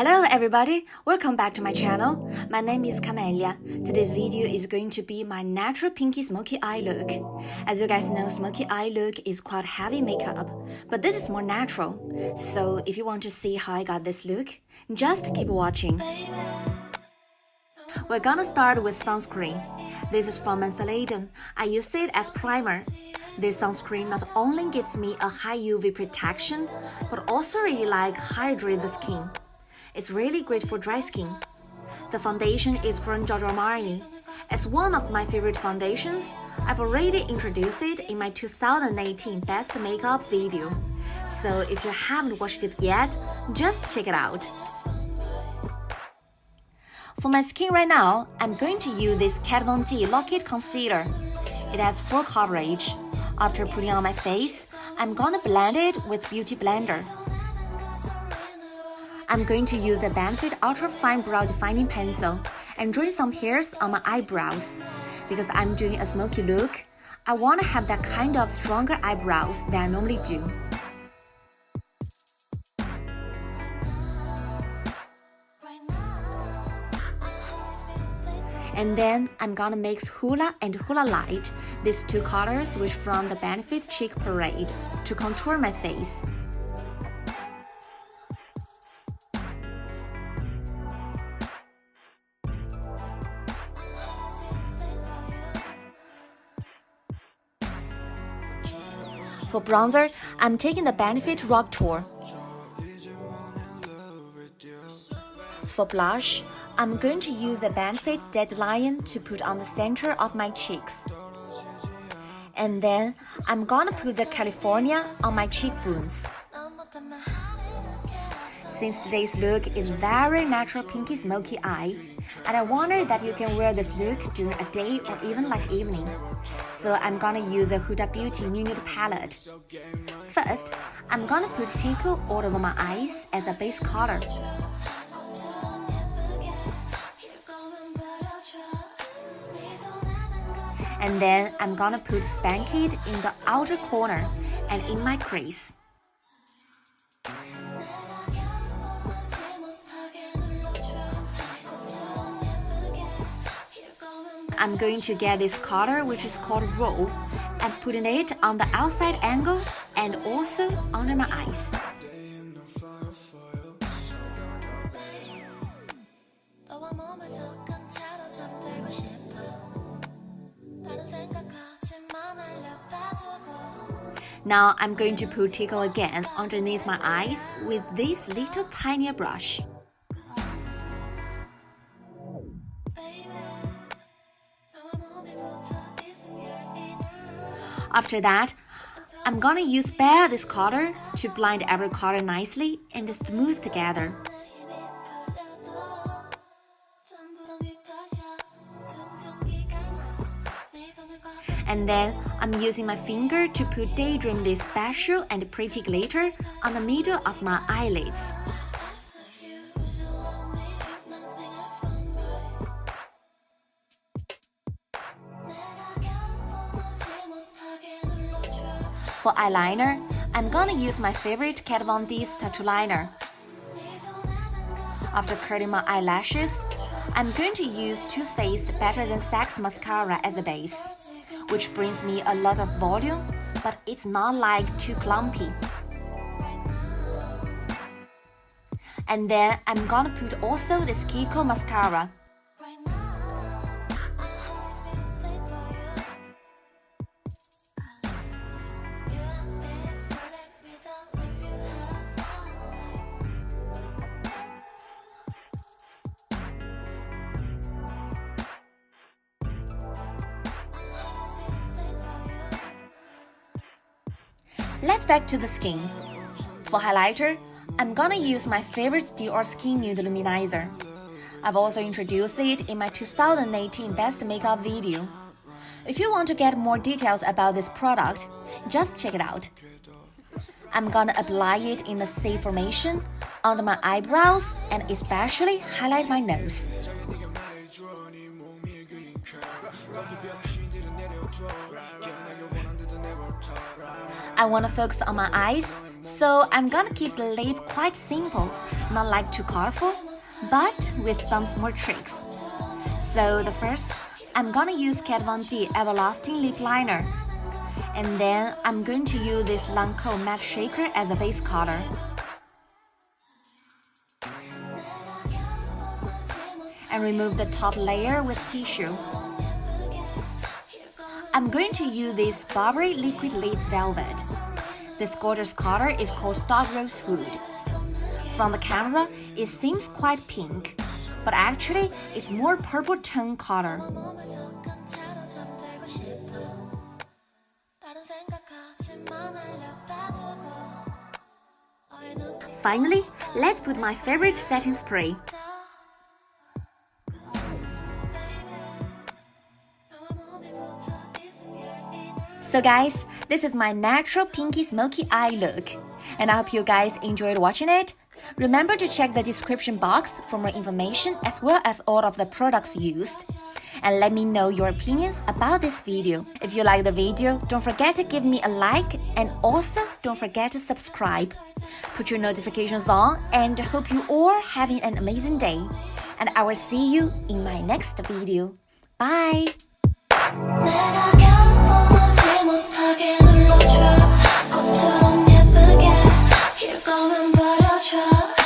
Hello everybody, welcome back to my channel. My name is Camelia. Today's video is going to be my natural pinky smoky eye look. As you guys know, smoky eye look is quite heavy makeup, but this is more natural. So if you want to see how I got this look, just keep watching. We're gonna start with sunscreen. This is from Untitled. I use it as primer. This sunscreen not only gives me a high UV protection, but also really hydrates the skin. It's really great for dry skin. The foundation is from Giorgio Armani. It's one of my favorite foundations. I've already introduced it in my 2018 Best Makeup video. So if you haven't watched it yet, just check it out. For my skin right now, I'm going to use this Kat Von D Lock-It Concealer. It has full coverage. After putting on my face, I'm gonna blend it with Beauty Blender. I'm going to use a Benefit Ultra Fine Brow Defining Pencil and draw some hairs on my eyebrows. Because I'm doing a smoky look, I want to have that kind of stronger eyebrows than I normally do. And then I'm gonna mix Hoola and Hoola Light, these two colors which from the Benefit Cheek Parade, to contour my face. For bronzer, I'm taking the Benefit Rock Tour. For blush, I'm going to use the Benefit Deadline to put on the center of my cheeks. And then I'm gonna put the California on my cheekbones. Since today's look is very natural pinky smoky eye, and I wonder that you can wear this look during a day or even evening. So I'm gonna use the Huda Beauty Nude Palette. First, I'm gonna put Tico all over my eyes as a base color. And then I'm gonna put Spank It in the outer corner and in my crease. I'm going to get this color which is called Roll and putting it on the outside angle and also under my eyes. Now I'm going to put Tickle again underneath my eyes with this little tinier brush. After that, I'm gonna use this color to blend every color nicely and smooth together. And then I'm using my finger to put Daydream this special and pretty glitter on the middle of my eyelids. For eyeliner, I'm gonna use my favorite Kat Von D's tattoo liner. After curling my eyelashes, I'm going to use Too Faced Better Than Sex mascara as a base, which brings me a lot of volume, but it's not too clumpy. And then I'm gonna put also this Kiko mascara. Let's back to the skin. For highlighter, I'm gonna use my favorite Dior Skin Nude Luminizer. I've also introduced it in my 2018 Best Makeup video. If you want to get more details about this product, just check it out. I'm gonna apply it in a C formation under my eyebrows and especially highlight my nose. I want to focus on my eyes So I'm gonna keep the lip quite simple, not like too colorful, but with some small tricks. So the first, I'm gonna use Kat Von D Everlasting Lip Liner. And then I'm going to use this Lancome Matte Shaker as a base color. And remove the top layer with tissue. I'm going to use this Burberry Liquid Lip Velvet. This gorgeous color is called Dark Rosewood. From the camera, it seems quite pink, but actually it's more purple tone color. Finally, let's put my favorite setting spray. So guys, this is my natural pinky smoky eye look, and I hope you guys enjoyed watching it. Remember to check the description box for more information as well as all of the products used. And let me know your opinions about this video. If you like the video, don't forget to give me a like and also don't forget to subscribe. Put your notifications on and hope you all are having an amazing day. And I will see you in my next video. Bye! 못하게 눌러줘 꽃처럼 예쁘게 길 거면 버려줘